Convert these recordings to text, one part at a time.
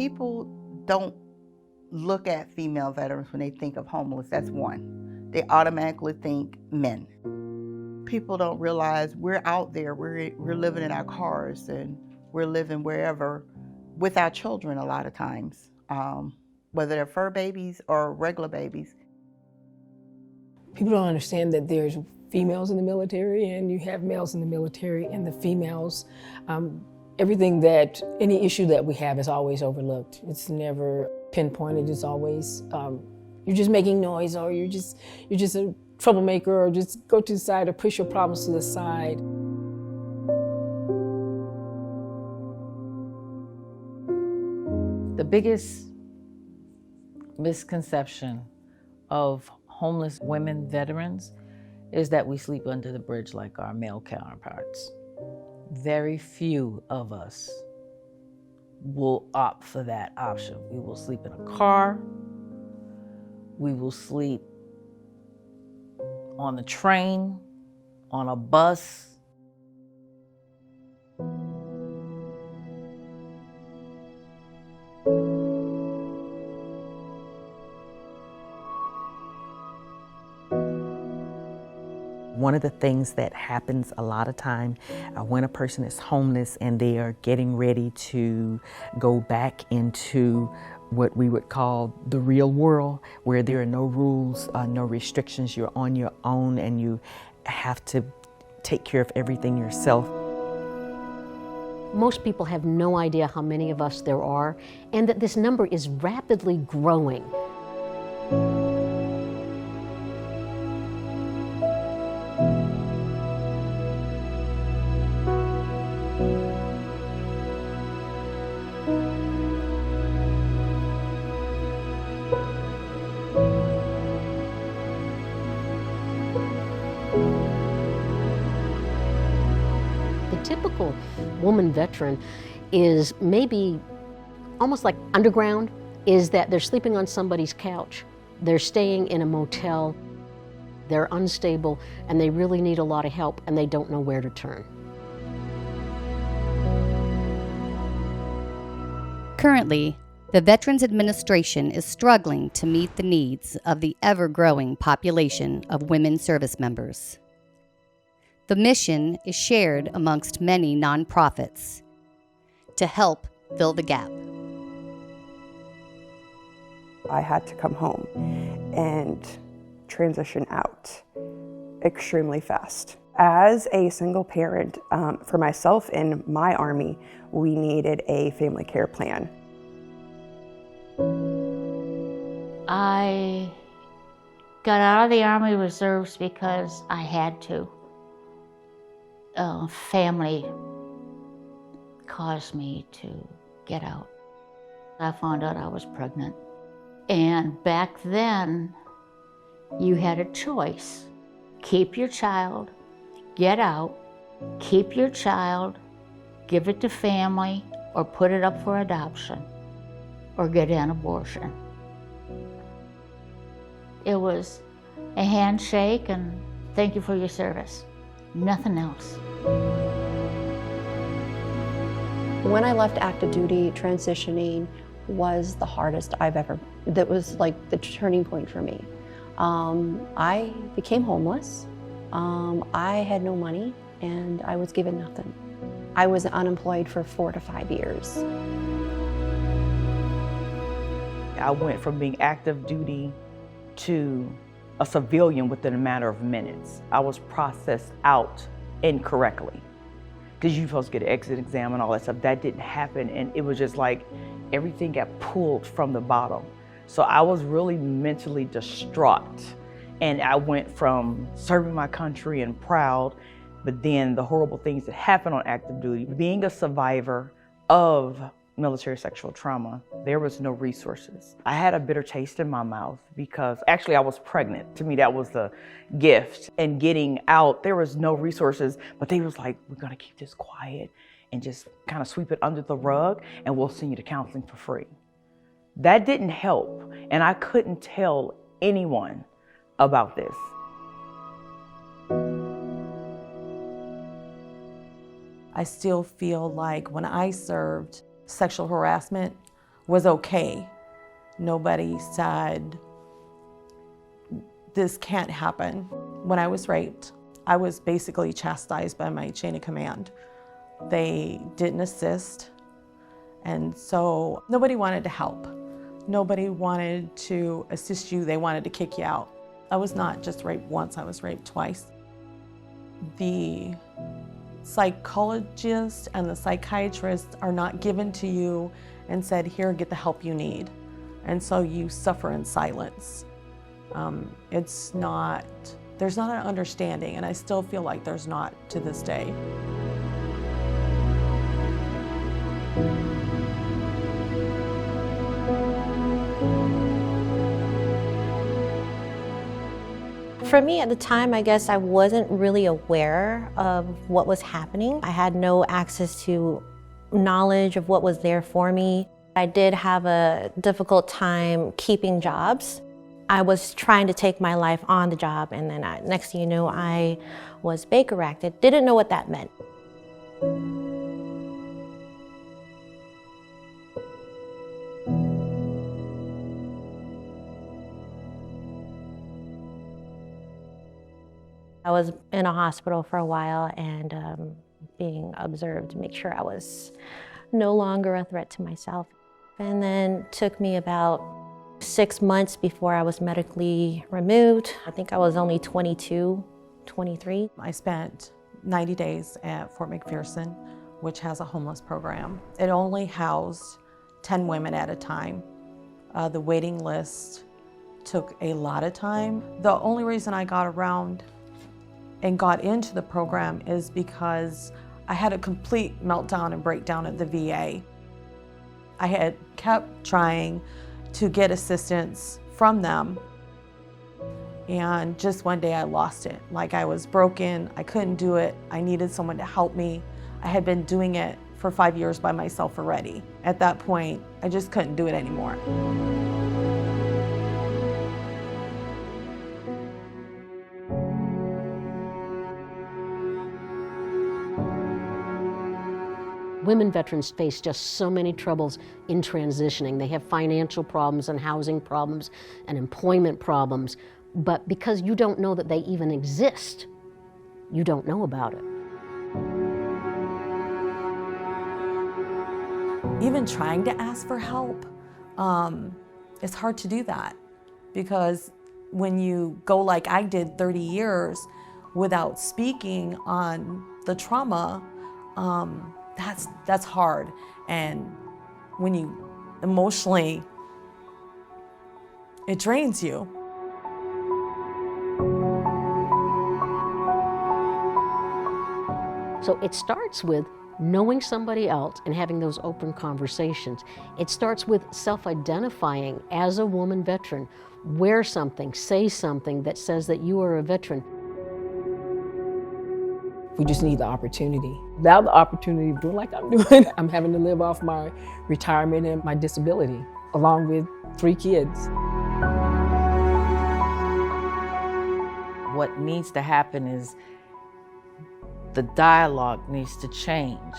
people don't look at female veterans when they think of homeless. That's one. They automatically think men. People don't realize we're out there, we're living in our cars, and we're living wherever with our children a lot of times, whether they're fur babies or regular babies. People don't understand that there's females in the military and you have males in the military, and the females, any issue that we have is always overlooked. It's never pinpointed. It's always, you're just making noise, or you're just a troublemaker, or just go to the side or push your problems to the side. The biggest misconception of homeless women veterans is that we sleep under the bridge like our male counterparts. Very few of us will opt for that option. We will sleep in a car, we will sleep on the train, on a bus. One of the things that happens a lot of time when a person is homeless and they are getting ready to go back into what we would call the real world, where there are no rules, no restrictions, you're on your own and you have to take care of everything yourself. Most people have no idea how many of us there are, and that this number is rapidly growing. The typical woman veteran is maybe almost like underground, is that they're sleeping on somebody's couch, they're staying in a motel, they're unstable, and they really need a lot of help, and they don't know where to turn. Currently, the Veterans Administration is struggling to meet the needs of the ever-growing population of women service members. The mission is shared amongst many nonprofits to help fill the gap. I had to come home and transition out extremely fast. As a single parent, for myself and my Army, we needed a family care plan. I got out of the Army Reserves because I had to. Family caused me to get out. I found out I was pregnant. And back then, you had a choice. Keep your child, get out, keep your child, give it to family, or put it up for adoption, or get an abortion. It was a handshake and thank you for your service. Nothing else. When I left active duty, transitioning was the hardest that was like the turning point for me. I became homeless. I had no money and I was given nothing. I was unemployed for 4 to 5 years. I went from being active duty to a civilian within a matter of minutes. I was processed out incorrectly because you're supposed to get an exit exam and all that stuff. That didn't happen, and it was just like everything got pulled from the bottom. So I was really mentally distraught, and I went from serving my country and proud, but then the horrible things that happened on active duty, being a survivor of military sexual trauma, there was no resources. I had a bitter taste in my mouth because actually I was pregnant. To me, that was the gift. And getting out, there was no resources, but they was like, we're gonna keep this quiet and just kind of sweep it under the rug and we'll send you to counseling for free. That didn't help, and I couldn't tell anyone about this. I still feel like when I served, sexual harassment was okay. Nobody said, this can't happen. When I was raped, I was basically chastised by my chain of command. They didn't assist, and so nobody wanted to help. Nobody wanted to assist you, they wanted to kick you out. I was not just raped once, I was raped twice. The psychologists and the psychiatrists are not given to you and said, here, get the help you need. And so you suffer in silence. There's not an understanding, and I still feel like there's not to this day. For me at the time, I guess I wasn't really aware of what was happening. I had no access to knowledge of what was there for me. I did have a difficult time keeping jobs. I was trying to take my life on the job, and then next thing you know, I was Baker acted. Didn't know what that meant. I was in a hospital for a while and being observed to make sure I was no longer a threat to myself. And then it took me about 6 months before I was medically removed. I think I was only 22, 23. I spent 90 days at Fort McPherson, which has a homeless program. It only housed 10 women at a time. The waiting list took a lot of time. The only reason I got around and got into the program is because I had a complete meltdown and breakdown at the VA. I had kept trying to get assistance from them, and just one day I lost it. Like, I was broken, I couldn't do it, I needed someone to help me. I had been doing it for 5 years by myself already. At that point, I just couldn't do it anymore. Women veterans face just so many troubles in transitioning. They have financial problems and housing problems and employment problems, but because you don't know that they even exist, you don't know about it. Even trying to ask for help, it's hard to do that, because when you go like I did 30 years without speaking on the trauma, that's hard. And when you emotionally, it drains you. So it starts with knowing somebody else and having those open conversations. It starts with self-identifying as a woman veteran. Wear something, say something that says that you are a veteran. We just need the opportunity. Without the opportunity of doing like I'm doing, I'm having to live off my retirement and my disability, along with 3 kids. What needs to happen is the dialogue needs to change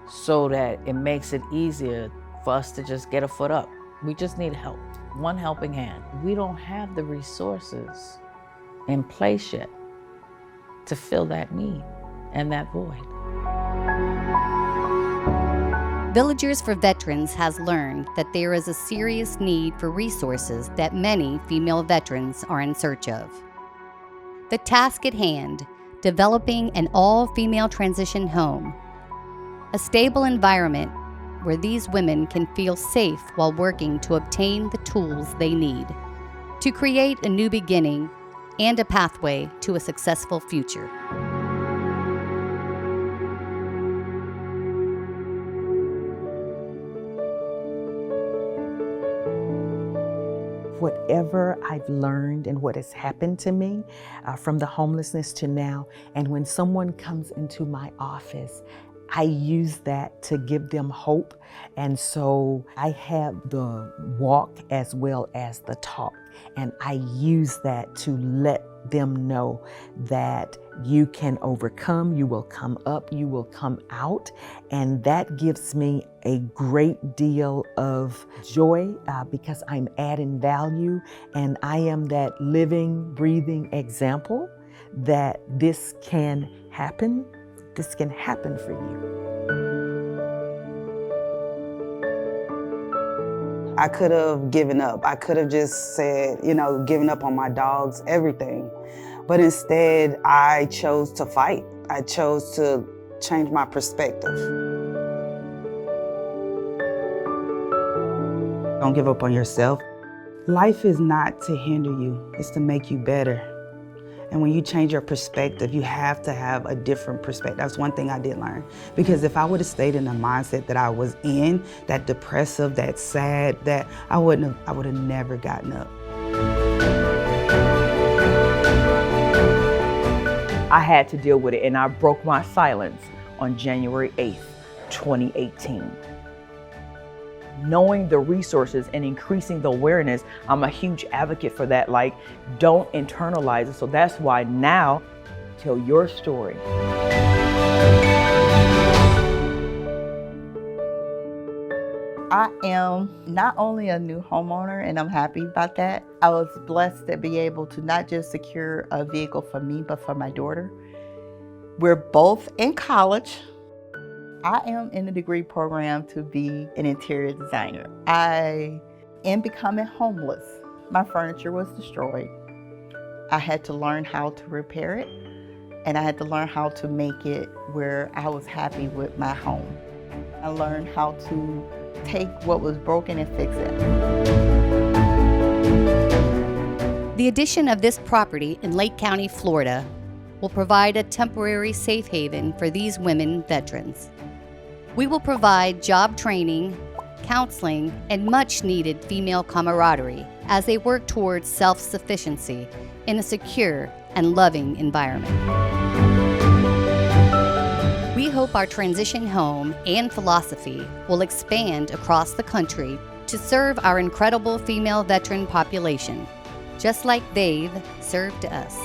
so that it makes it easier for us to just get a foot up. We just need help, one helping hand. We don't have the resources in place yet to fill that need and that void. Villagers for Veterans has learned that there is a serious need for resources that many female veterans are in search of. The task at hand, developing an all-female transition home, a stable environment where these women can feel safe while working to obtain the tools they need to create a new beginning and a pathway to a successful future. Whatever I've learned and what has happened to me from the homelessness to now, and when someone comes into my office, I use that to give them hope. And so I have the walk as well as the talk, and I use that to let them know that you can overcome, you will come up, you will come out. And that gives me a great deal of joy because I'm adding value and I am that living, breathing example that this can happen. This can happen for you. I could have given up. I could have just said, given up on my dogs, everything. But instead, I chose to fight. I chose to change my perspective. Don't give up on yourself. Life is not to hinder you, it's to make you better. And when you change your perspective, you have to have a different perspective. That's one thing I did learn. Because if I would have stayed in the mindset that I was in, that depressive, that sad, that I would have never gotten up. I had to deal with it, and I broke my silence on January 8th, 2018. Knowing the resources and increasing the awareness, I'm a huge advocate for that. Like, don't internalize it. So that's why now, tell your story. I am not only a new homeowner, and I'm happy about that. I was blessed to be able to not just secure a vehicle for me, but for my daughter. We're both in college. I am in the degree program to be an interior designer. I am becoming homeless. My furniture was destroyed. I had to learn how to repair it, and I had to learn how to make it where I was happy with my home. I learned how to take what was broken and fix it. The addition of this property in Lake County, Florida, will provide a temporary safe haven for these women veterans. We will provide job training, counseling, and much-needed female camaraderie as they work towards self-sufficiency in a secure and loving environment. We hope our transition home and philosophy will expand across the country to serve our incredible female veteran population, just like they've served us.